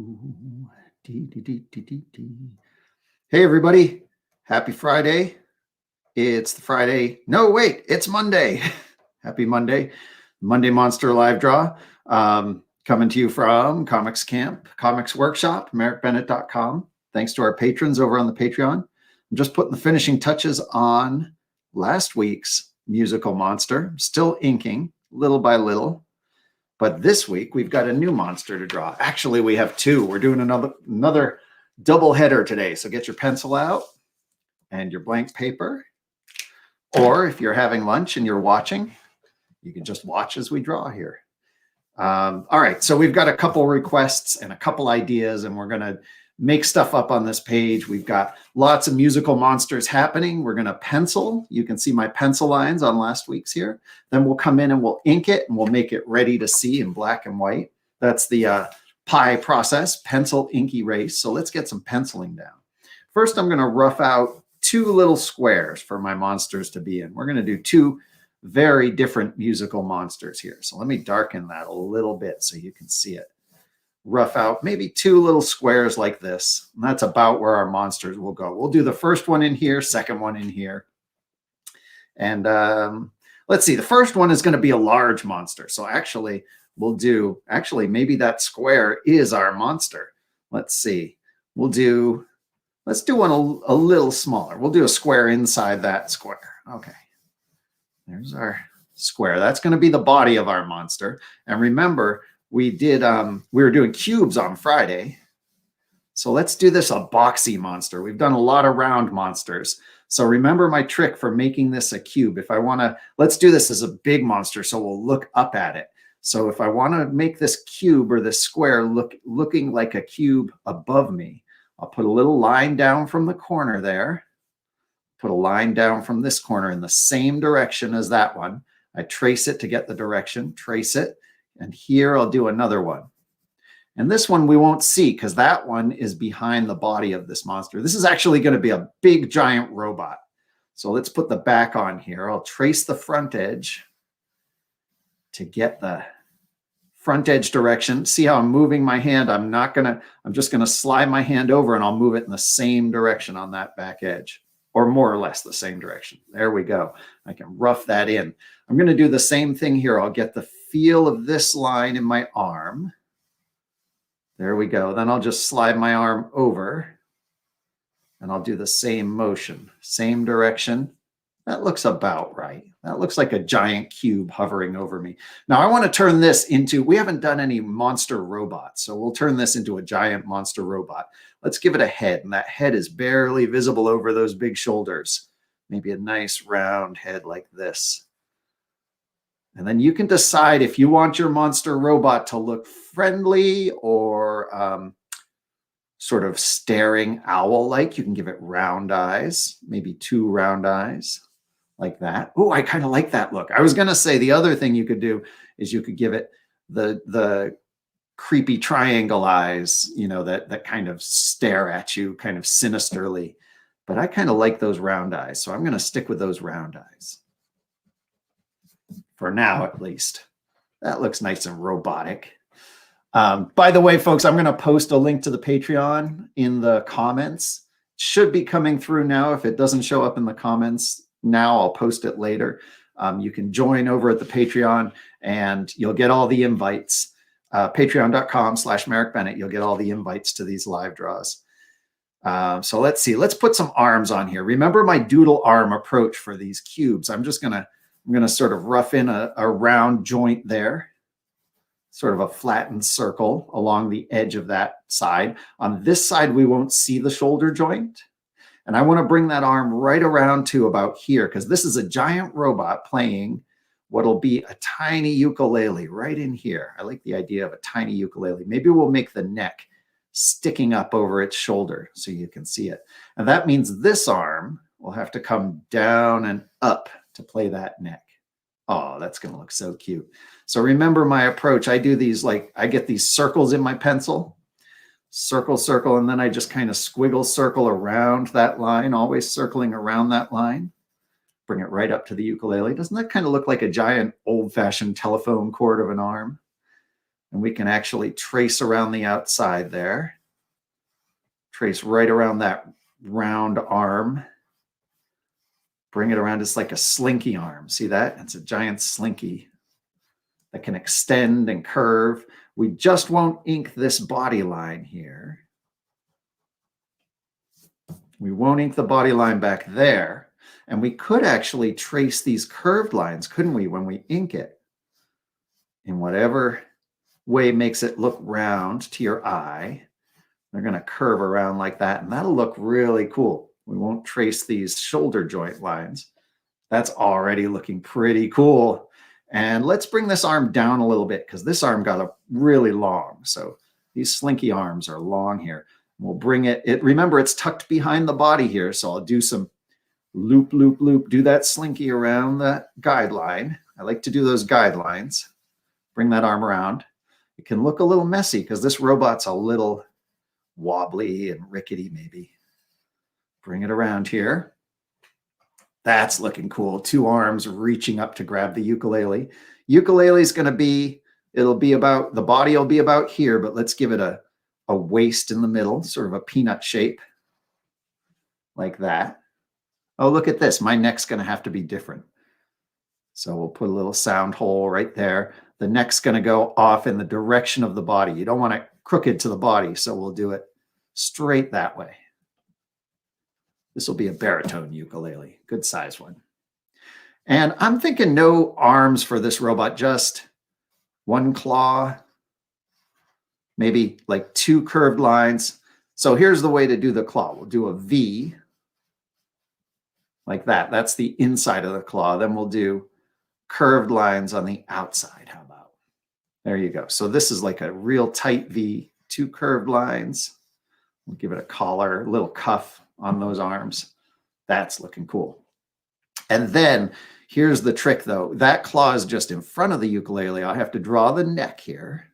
Hey, everybody. Happy Friday. It's the Friday. No, wait, it's Monday. Happy Monday. Monday Monster Live Draw. Coming to you from Comics Camp, Comics Workshop, merrickbennett.com. Thanks to our patrons over on the Patreon. I'm just putting the finishing touches on last week's musical monster. Still inking little by little. But this week, we've got a new monster to draw. Actually, we have two. We're doing another double header today. So get your pencil out and your blank paper. Or if you're having lunch and you're watching, you can just watch as we draw here. All right, so we've got a couple requests and a couple ideas, and we're going to make stuff up on this page. We've got lots of musical monsters happening. We're going to pencil. You can see my pencil lines on last week's here. Then we'll come in and we'll ink it, and we'll make it ready to see in black and white. That's the pie process, pencil, ink, erase. So let's get some penciling down. First, I'm going to rough out two little squares for my monsters to be in. We're going to do two very different musical monsters here. So let me darken that a little bit so you can see it. Rough out maybe two little squares like this. And that's about where our monsters will go. We'll do the first one in here, second one in here. And let's see, the first one is going to be a large monster. So actually, maybe that square is our monster. Let's see. Let's do one a little smaller. We'll do a square inside that square. Okay. There's our square. That's going to be the body of our monster. And remember, we were doing cubes on Friday. So let's do this a boxy monster. We've done a lot of round monsters. So remember my trick for making this a cube. If I want to, let's do this as a big monster so we'll look up at it. So if I want to make this cube or this square looking like a cube above me, I'll put a little line down from the corner there. Put a line down from this corner in the same direction as that one. I trace it to get the direction, trace it. And here I'll do another one. And this one we won't see because that one is behind the body of this monster. This is actually going to be a big giant robot. So let's put the back on here. I'll trace the front edge to get the front edge direction. See how I'm moving my hand? I'm just going to slide my hand over and I'll move it in the same direction on that back edge, or more or less the same direction. There we go. I can rough that in. I'm going to do the same thing here. I'll get the feel of this line in my arm. There we go. Then I'll just slide my arm over and I'll do the same motion, same direction. That looks about right. That looks like a giant cube hovering over me. Now I want to turn this into, we haven't done any monster robots, so we'll turn this into a giant monster robot. Let's give it a head, and that head is barely visible over those big shoulders. Maybe a nice round head like this. And then you can decide if you want your monster robot to look friendly or sort of staring owl-like. You can give it round eyes, maybe two round eyes like that. Oh, I kind of like that look. I was going to say the other thing you could do is you could give it the creepy triangle eyes, you know, that kind of stare at you kind of sinisterly. But I kind of like those round eyes, so I'm going to stick with those round eyes. For now, at least. That looks nice and robotic. By the way, folks, I'm going to post a link to the Patreon in the comments. It should be coming through now. If it doesn't show up in the comments now, I'll post it later. You can join over at the Patreon, and you'll get all the invites. Patreon.com/MerrickBennett. You'll get all the invites to these live draws. So let's see. Let's put some arms on here. Remember my doodle arm approach for these cubes. I'm going to sort of rough in a round joint there, sort of a flattened circle along the edge of that side. On this side, we won't see the shoulder joint. And I want to bring that arm right around to about here, because this is a giant robot playing what'll be a tiny ukulele right in here. I like the idea of a tiny ukulele. Maybe we'll make the neck sticking up over its shoulder so you can see it. And that means this arm will have to come down and up to play that neck. Oh, that's going to look so cute. So remember my approach. I do these, I get these circles in my pencil, circle, circle, and then I just kind of squiggle circle around that line, always circling around that line. Bring it right up to the ukulele. Doesn't that kind of look like a giant old-fashioned telephone cord of an arm? And we can actually trace around the outside there. Trace right around that round arm. Bring it around. It's like a slinky arm. See that? It's a giant slinky that can extend and curve. We just won't ink this body line here. We won't ink the body line back there. And we could actually trace these curved lines, couldn't we, when we ink it? In whatever way makes it look round to your eye. They're going to curve around like that, and that'll look really cool. We won't trace these shoulder joint lines. That's already looking pretty cool. And let's bring this arm down a little bit because this arm got really long. So these slinky arms are long here. We'll bring it, remember it's tucked behind the body here. So I'll do some loop, loop, loop, do that slinky around the guideline. I like to do those guidelines. Bring that arm around. It can look a little messy because this robot's a little wobbly and rickety maybe. Bring it around here. That's looking cool. Two arms reaching up to grab the ukulele. Ukulele is going to be, it'll be about, the body will be about here, but let's give it a waist in the middle, sort of a peanut shape like that. Oh, look at this. My neck's going to have to be different. So we'll put a little sound hole right there. The neck's going to go off in the direction of the body. You don't want it crooked to the body, so we'll do it straight that way. This will be a baritone ukulele, good size one. And I'm thinking no arms for this robot, just one claw, maybe like two curved lines. So here's the way to do the claw. We'll do a V like that. That's the inside of the claw. Then we'll do curved lines on the outside. How about? There you go. So this is like a real tight V, two curved lines. We'll give it a collar, a little cuff on those arms. That's looking cool. And then here's the trick though. That claw is just in front of the ukulele. I have to draw the neck here.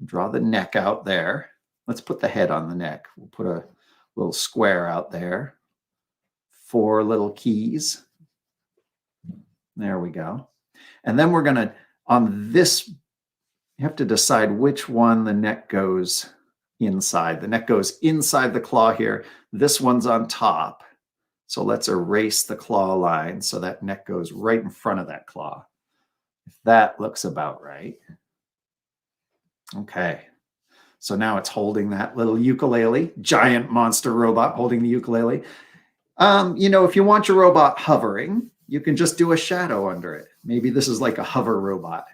Draw the neck out there. Let's put the head on the neck. We'll put a little square out there. 4 little keys. There we go. And then we're going to, on this, you have to decide which one the neck goes inside. The neck goes inside the claw here. This one's on top. So let's erase the claw line so that neck goes right in front of that claw. If that looks about right. Okay. So now it's holding that little ukulele, giant monster robot holding the ukulele. You know, if you want your robot hovering, you can just do a shadow under it. Maybe this is like a hover robot.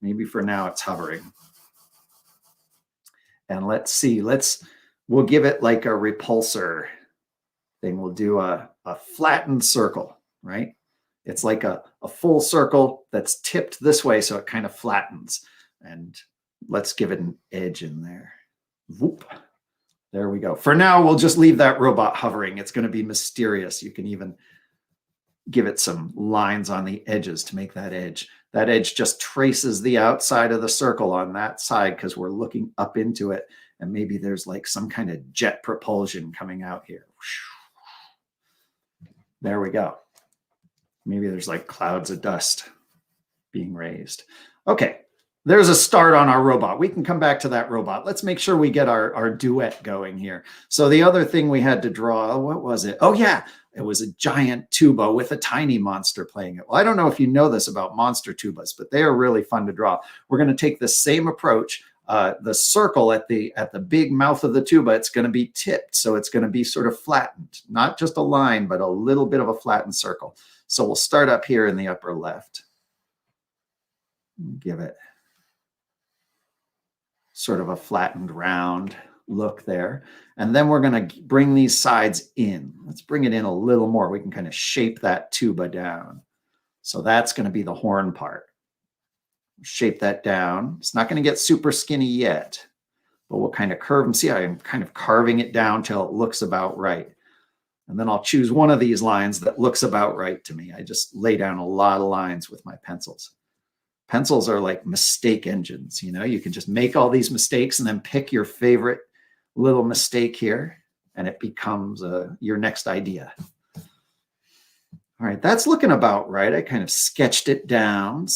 Maybe for now it's hovering. And let's see, we'll give it like a repulsor thing. We'll do a flattened circle, right? It's like a full circle that's tipped this way, so it kind of flattens. And let's give it an edge in there. Whoop. There we go. For now, we'll just leave that robot hovering. It's going to be mysterious. You can even give it some lines on the edges to make that edge. That edge just traces the outside of the circle on that side because we're looking up into it. And maybe there's like some kind of jet propulsion coming out here. There we go. Maybe there's like clouds of dust being raised. Okay, there's a start on our robot. We can come back to that robot. Let's make sure we get our duet going here. So the other thing we had to draw, what was it? Oh yeah, it was a giant tuba with a tiny monster playing it. Well, I don't know if you know this about monster tubas, but they are really fun to draw. We're going to take the same approach. The circle at the big mouth of the tuba, it's going to be tipped. So it's going to be sort of flattened, not just a line, but a little bit of a flattened circle. So we'll start up here in the upper left. Give it sort of a flattened round look there. And then we're going to bring these sides in. Let's bring it in a little more. We can kind of shape that tuba down. So that's going to be the horn part. Shape that down. It's not going to get super skinny yet, but we'll kind of curve and see how I'm kind of carving it down till it looks about right. And then I'll choose one of these lines that looks about right to me. I just lay down a lot of lines with my pencils. Pencils are like mistake engines. You know, you can just make all these mistakes and then pick your favorite little mistake here, and it becomes your next idea. All right, that's looking about right. I kind of sketched it down.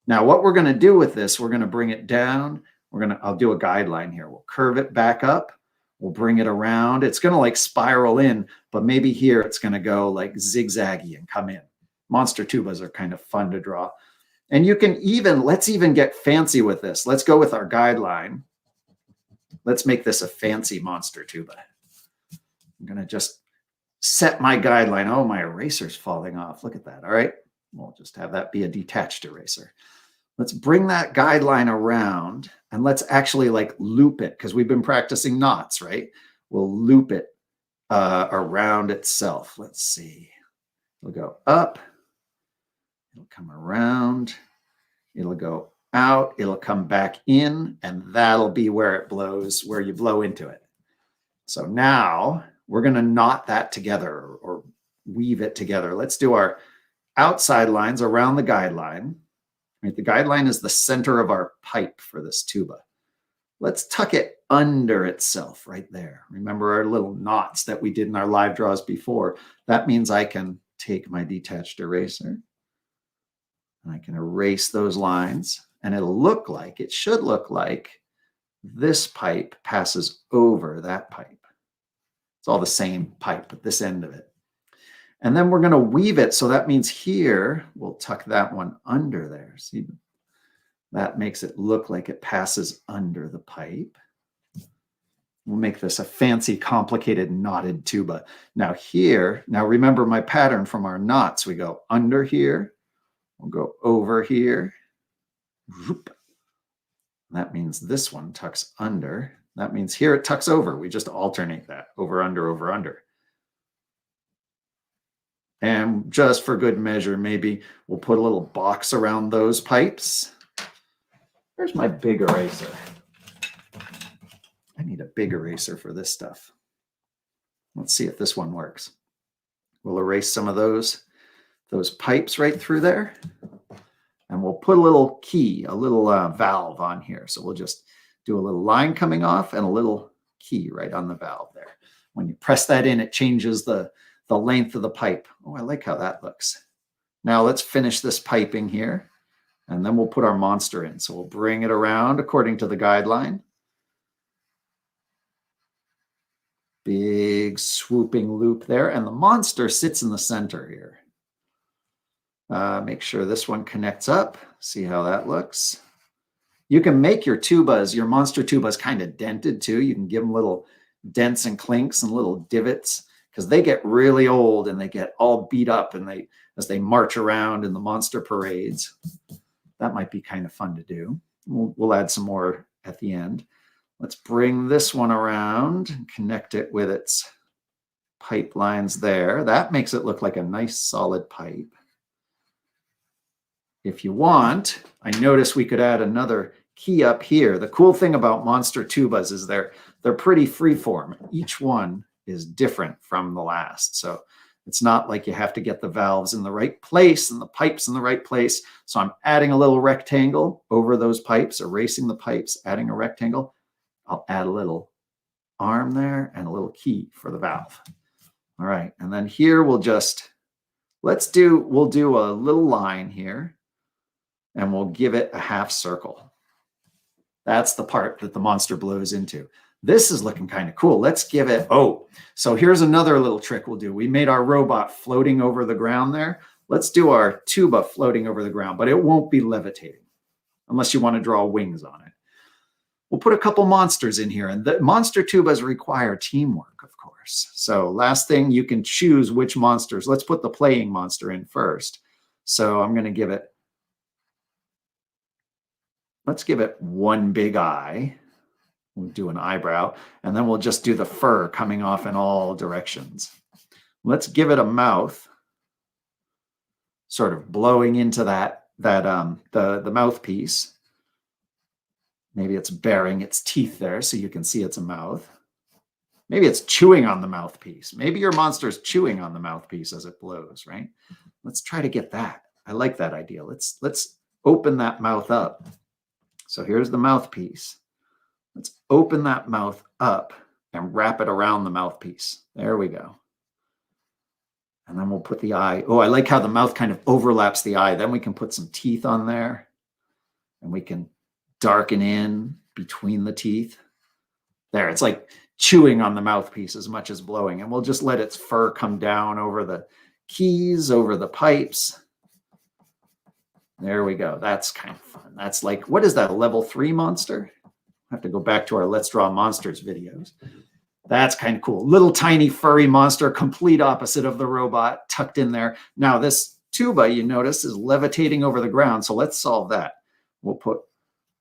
Now, what we're going to do with this, we're going to bring it down. I'll do a guideline here. We'll curve it back up. We'll bring it around. It's going to like spiral in, but maybe here it's going to go like zigzaggy and come in. Monster tubas are kind of fun to draw. And you can let's even get fancy with this. Let's go with our guideline. Let's make this a fancy monster tuba. I'm going to just set my guideline. Oh, my eraser's falling off. Look at that. All right. We'll just have that be a detached eraser. Let's bring that guideline around and let's actually like loop it because we've been practicing knots, right? We'll loop it around itself. Let's see. It'll go up. It'll come around. It'll go out. It'll come back in, and that'll be where it blows, where you blow into it. So now we're going to knot that together or weave it together. Let's do our outside lines around the guideline. Right? The guideline is the center of our pipe for this tuba. Let's tuck it under itself right there. Remember our little knots that we did in our live draws before. That means I can take my detached eraser and I can erase those lines, and it should look like this pipe passes over that pipe. It's all the same pipe at this end of it. And then we're going to weave it. So that means here, we'll tuck that one under there. See, that makes it look like it passes under the pipe. We'll make this a fancy, complicated, knotted tuba. Now remember my pattern from our knots. We go under here. We'll go over here. That means this one tucks under. That means here it tucks over. We just alternate that, over, under, over, under. And just for good measure, maybe we'll put a little box around those pipes. Where's my big eraser? I need a big eraser for this stuff. Let's see if this one works. We'll erase some of those pipes right through there. And we'll put a little key, a little valve on here. So we'll just do a little line coming off and a little key right on the valve there. When you press that in, it changes the length of the pipe. Oh, I like how that looks. Now let's finish this piping here, and then we'll put our monster in. So we'll bring it around according to the guideline. Big swooping loop there, and the monster sits in the center here. Make sure this one connects up. See how that looks. You can make your tubas, your monster tubas, kind of dented too. You can give them little dents and clinks and little divots, because they get really old and they get all beat up, and as they march around in the monster parades. That might be kind of fun to do. We'll add some more at the end. Let's bring this one around and connect it with its pipe lines there. That makes it look like a nice solid pipe. If you want, I notice we could add another key up here. The cool thing about monster tubas is they're pretty freeform. Each one is different from the last. So it's not like you have to get the valves in the right place and the pipes in the right place. So I'm adding a little rectangle over those pipes, erasing the pipes, adding a rectangle. I'll add a little arm there and a little key for the valve. All right. And then here we'll do a little line here, and we'll give it a half circle. That's the part that the monster blows into. This is looking kind of cool. Let's give it, so here's another little trick we'll do. We made our robot floating over the ground there. Let's do our tuba floating over the ground, but it won't be levitating unless you want to draw wings on it. We'll put a couple monsters in here, and the monster tubas require teamwork, of course. So last thing, you can choose which monsters. Let's put the playing monster in first. So I'm going to let's give it one big eye. We'll do an eyebrow, and then we'll just do the fur coming off in all directions. Let's give it a mouth, sort of blowing into the mouthpiece. Maybe it's baring its teeth there so you can see it's a mouth. Maybe it's chewing on the mouthpiece. Maybe your monster's chewing on the mouthpiece as it blows, right? Let's try to get that. I like that idea. Let's open that mouth up. So here's the mouthpiece. Let's open that mouth up and wrap it around the mouthpiece. There we go. And then we'll put the eye. Oh, I like how the mouth kind of overlaps the eye. Then we can put some teeth on there. And we can darken in between the teeth. There, it's like chewing on the mouthpiece as much as blowing. And we'll just let its fur come down over the keys, over the pipes. There we go. That's kind of fun. That's like, what is that, a level 3 monster? I have to go back to our Let's Draw Monsters videos. That's kind of cool. Little tiny furry monster, complete opposite of the robot, tucked in there. Now this tuba, you notice, is levitating over the ground. So let's solve that. We'll put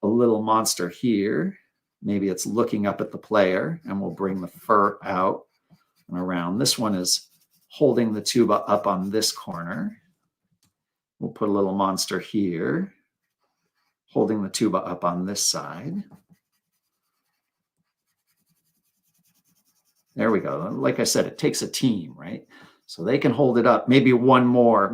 a little monster here. Maybe it's looking up at the player, and we'll bring the fur out and around. This one is holding the tuba up on this corner. We'll put a little monster here, holding the tuba up on this side. There we go. Like I said, it takes a team, right? So they can hold it up. Maybe one more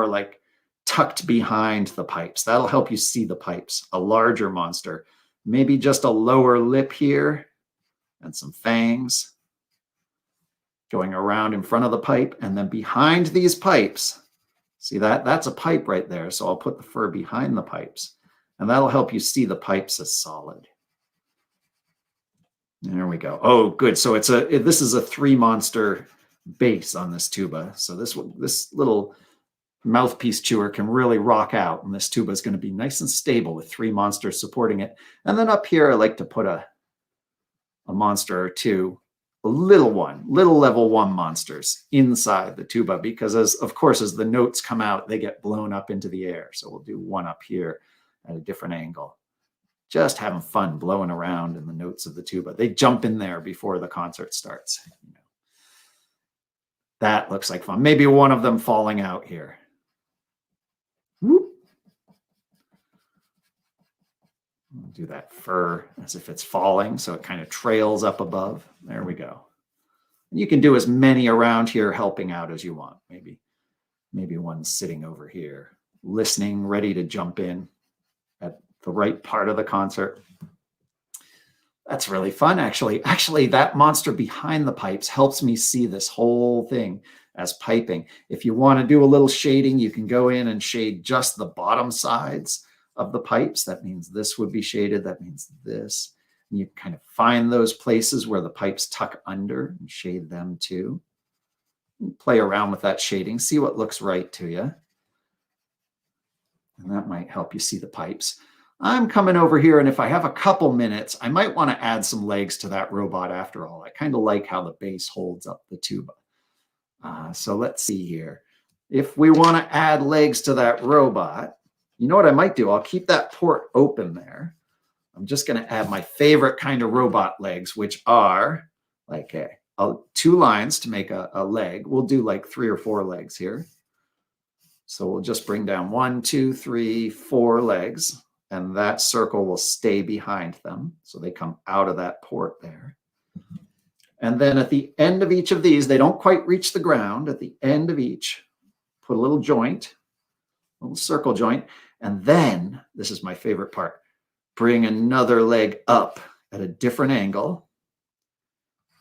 like tucked behind the pipes. That'll help you see the pipes. A larger monster. Maybe just a lower lip here and some fangs going around in front of the pipe. And then behind these pipes, see that? That's a pipe right there. So I'll put the fur behind the pipes. And that'll help you see the pipes as solid. There we go. Oh, good. So this is a 3 monster base on this tuba. So this little mouthpiece chewer can really rock out, and this tuba is going to be nice and stable with 3 monsters supporting it. And then up here, I like to put a monster or two, little level 1 monsters inside the tuba, because of course, as the notes come out, they get blown up into the air. So we'll do one up here at a different angle. Just having fun blowing around in the notes of the tuba. They jump in there before the concert starts. That looks like fun. Maybe one of them falling out here. Whoop. We'll do that fur as if it's falling, so it kind of trails up above. There we go. You can do as many around here helping out as you want. Maybe one sitting over here, listening, ready to jump in at the right part of the concert. That's really fun, actually. Actually, that monster behind the pipes helps me see this whole thing as piping. If you want to do a little shading, you can go in and shade just the bottom sides of the pipes. That means this would be shaded. That means this. And you kind of find those places where the pipes tuck under and shade them too. And play around with that shading. See what looks right to you. And that might help you see the pipes. I'm coming over here, and if I have a couple minutes, I might want to add some legs to that robot after all. I kind of like how the bass holds up the tuba. So let's see here. If we want to add legs to that robot, you know what I might do? I'll keep that port open there. I'm just going to add my favorite kind of robot legs, which are like 2 lines to make a leg. We'll do like 3 or 4 legs here. So we'll just bring down 1, 2, 3, 4 legs. And that circle will stay behind them. So they come out of that port there. And then at the end of each of these, they don't quite reach the ground. At the end of each, put a little joint, a little circle joint. And then, this is my favorite part, bring another leg up at a different angle.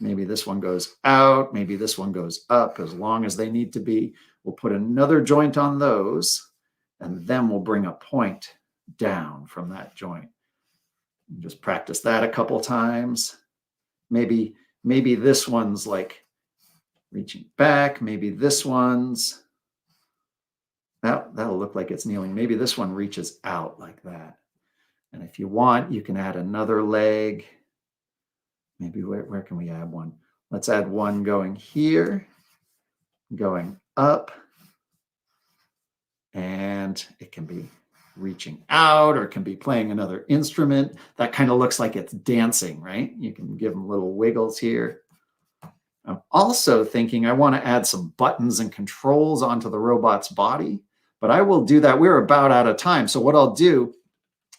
Maybe this one goes out. Maybe this one goes up, as long as they need to be. We'll put another joint on those. And then we'll bring a point down from that joint. Just practice that a couple times. Maybe this one's like reaching back. Maybe this one's that'll look like it's kneeling. Maybe this one reaches out like that. And if you want, you can add another leg. Maybe where can we add one? Let's add one going here, going up, and it can be reaching out, or it can be playing another instrument. That kind of looks like it's dancing, right? You can give them little wiggles here. I'm also thinking I want to add some buttons and controls onto the robot's body, but I will do that. We're about out of time. So what I'll do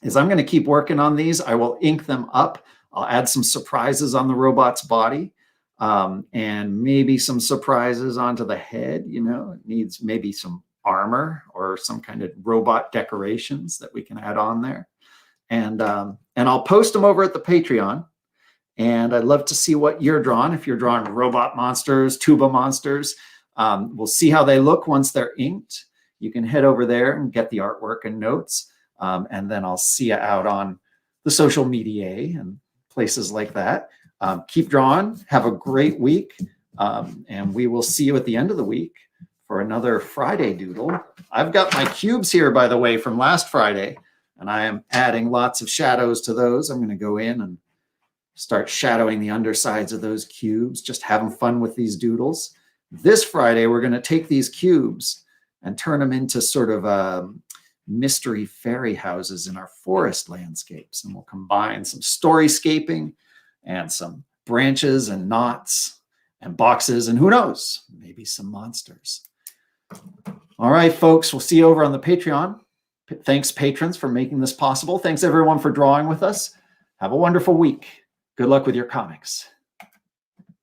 is I'm going to keep working on these. I will ink them up. I'll add some surprises on the robot's body, and maybe some surprises onto the head. You know, it needs maybe some armor or some kind of robot decorations that we can add on there. And I'll post them over at the Patreon. And I'd love to see what you're drawing. If you're drawing robot monsters, tuba monsters, we'll see how they look once they're inked. You can head over there and get the artwork and notes. And then I'll see you out on the social media and places like that. Keep drawing. Have a great week. And we will see you at the end of the week for another Friday doodle. I've got my cubes here, by the way, from last Friday, and I am adding lots of shadows to those. I'm going to go in and start shadowing the undersides of those cubes, just having fun with these doodles. This Friday, we're going to take these cubes and turn them into sort of mystery fairy houses in our forest landscapes. And we'll combine some storyscaping and some branches and knots and boxes, and who knows, maybe some monsters. All right, folks, we'll see you over on the Patreon. Thanks, patrons, for making this possible. Thanks, everyone, for drawing with us. Have a wonderful week. Good luck with your comics.